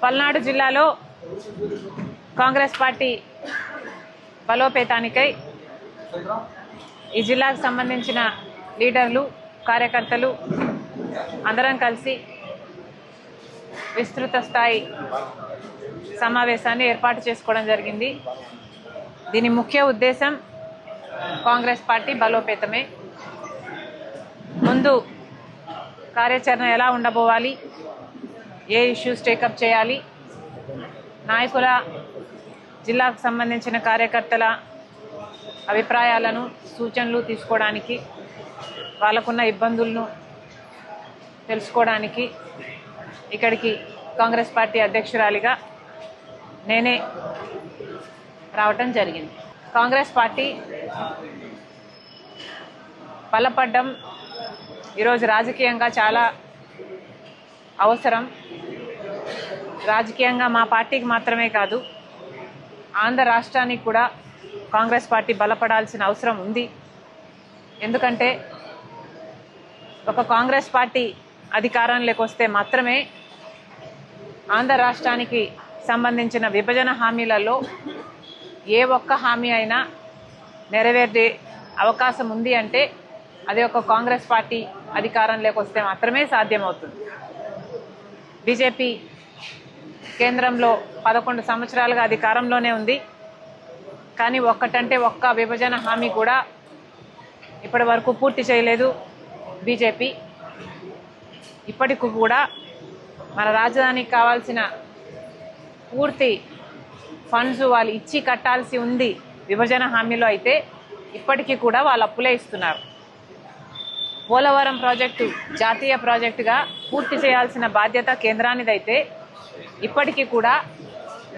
పల్నాడు జిల్లాలో కాంగ్రెస్ పార్టీ బలోపేతానికై ఈ జిల్లాకు సంబంధించిన లీడర్లు కార్యకర్తలు అందరం కలిసి విస్తృత స్థాయి సమావేశాన్ని ఏర్పాటు చేసుకోవడం జరిగింది. దీని ముఖ్య ఉద్దేశం కాంగ్రెస్ పార్టీ బలోపేతమే. ముందు కార్యాచరణ ఎలా ఉండబోవాలి, ఏ ఇష్యూస్ టేకప్ చేయాలి, నాయకుల జిల్లాకు సంబంధించిన కార్యకర్తల అభిప్రాయాలను సూచనలు తీసుకోవడానికి, వాళ్ళకున్న ఇబ్బందులను తెలుసుకోవడానికి ఇక్కడికి కాంగ్రెస్ పార్టీ అధ్యక్షురాలిగా నేనే రావటం జరిగింది. కాంగ్రెస్ పార్టీ బలపడ్డం ఈరోజు రాజకీయంగా చాలా అవసరం. రాజకీయంగా మా పార్టీకి మాత్రమే కాదు, ఆంధ్ర రాష్ట్రానికి కూడా కాంగ్రెస్ పార్టీ బలపడాల్సిన అవసరం ఉంది. ఎందుకంటే ఒక కాంగ్రెస్ పార్టీ అధికారంలోకి వస్తే మాత్రమే ఆంధ్ర రాష్ట్రానికి సంబంధించిన విభజన హామీలలో ఏ ఒక్క హామీ అయినా నెరవేరే అవకాశం ఉంది అంటే అది ఒక కాంగ్రెస్ పార్టీ అధికారంలోకి వస్తే మాత్రమే సాధ్యమవుతుంది. బీజేపీ కేంద్రంలో 11 సంవత్సరాలుగా అధికారంలోనే ఉంది, కానీ ఒక్కటంటే ఒక్క విభజన హామీ కూడా ఇప్పటి వరకు పూర్తి చేయలేదు బీజేపీ. ఇప్పటికి కూడా మన రాజధానికి కావాల్సిన పూర్తి ఫండ్స్ వాళ్ళు ఇచ్చి కట్టాల్సి ఉంది విభజన హామీలో. అయితే ఇప్పటికీ కూడా వాళ్ళు అప్పులే ఇస్తున్నారు. పోలవరం ప్రాజెక్టు జాతీయ ప్రాజెక్టుగా పూర్తి చేయాల్సిన బాధ్యత కేంద్రానిదైతే ఇప్పటికీ కూడా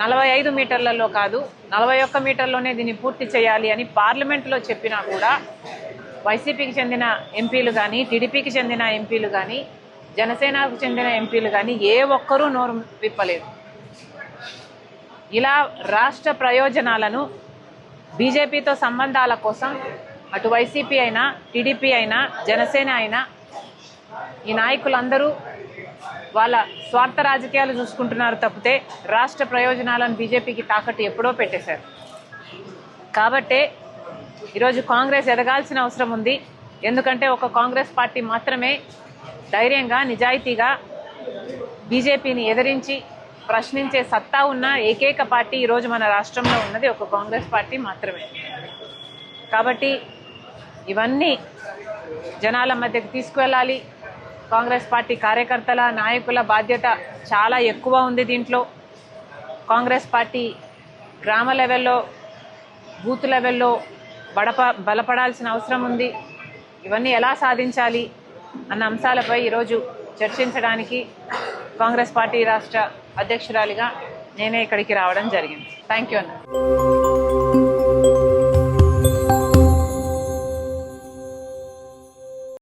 45 మీటర్లలో కాదు 41 మీటర్లోనే దీన్ని పూర్తి చేయాలి అని పార్లమెంట్లో చెప్పినా కూడా వైసీపీకి చెందిన ఎంపీలు కానీ, టీడీపీకి చెందిన ఎంపీలు కానీ, జనసేనకు చెందిన ఎంపీలు కానీ ఏ ఒక్కరూ నోరు విప్పలేదు. ఇలా రాష్ట్ర ప్రయోజనాలను బీజేపీతో సంబంధాల కోసం అటు వైసీపీ అయినా, టీడీపీ అయినా, జనసేన అయినా ఈ నాయకులందరూ వాళ్ళ స్వార్థ రాజకీయాలు చూసుకుంటున్నారు తప్పితే రాష్ట్ర ప్రయోజనాలను బీజేపీకి తాకట్టు ఎప్పుడో పెట్టేశారు. కాబట్టే ఈరోజు కాంగ్రెస్ ఎదగాల్సిన అవసరం ఉంది. ఎందుకంటే ఒక కాంగ్రెస్ పార్టీ మాత్రమే ధైర్యంగా, నిజాయితీగా బీజేపీని ఎదిరించి ప్రశ్నించే సత్తా ఉన్న ఏకైక పార్టీ ఈరోజు మన రాష్ట్రంలో ఉన్నది ఒక కాంగ్రెస్ పార్టీ మాత్రమే. కాబట్టి ఇవన్నీ జనాల మధ్యకు తీసుకువెళ్ళాలి. కాంగ్రెస్ పార్టీ కార్యకర్తల, నాయకుల బాధ్యత చాలా ఎక్కువ ఉంది దీంట్లో. కాంగ్రెస్ పార్టీ గ్రామ లెవెల్లో, బూత్ లెవెల్లో బలపడాల్సిన అవసరం ఉంది. ఇవన్నీ ఎలా సాధించాలి అన్న అంశాలపై ఈరోజు చర్చించడానికి కాంగ్రెస్ పార్టీ రాష్ట్ర అధ్యక్షురాలిగా నేనే ఇక్కడికి రావడం జరిగింది. థ్యాంక్ యూ అన్న.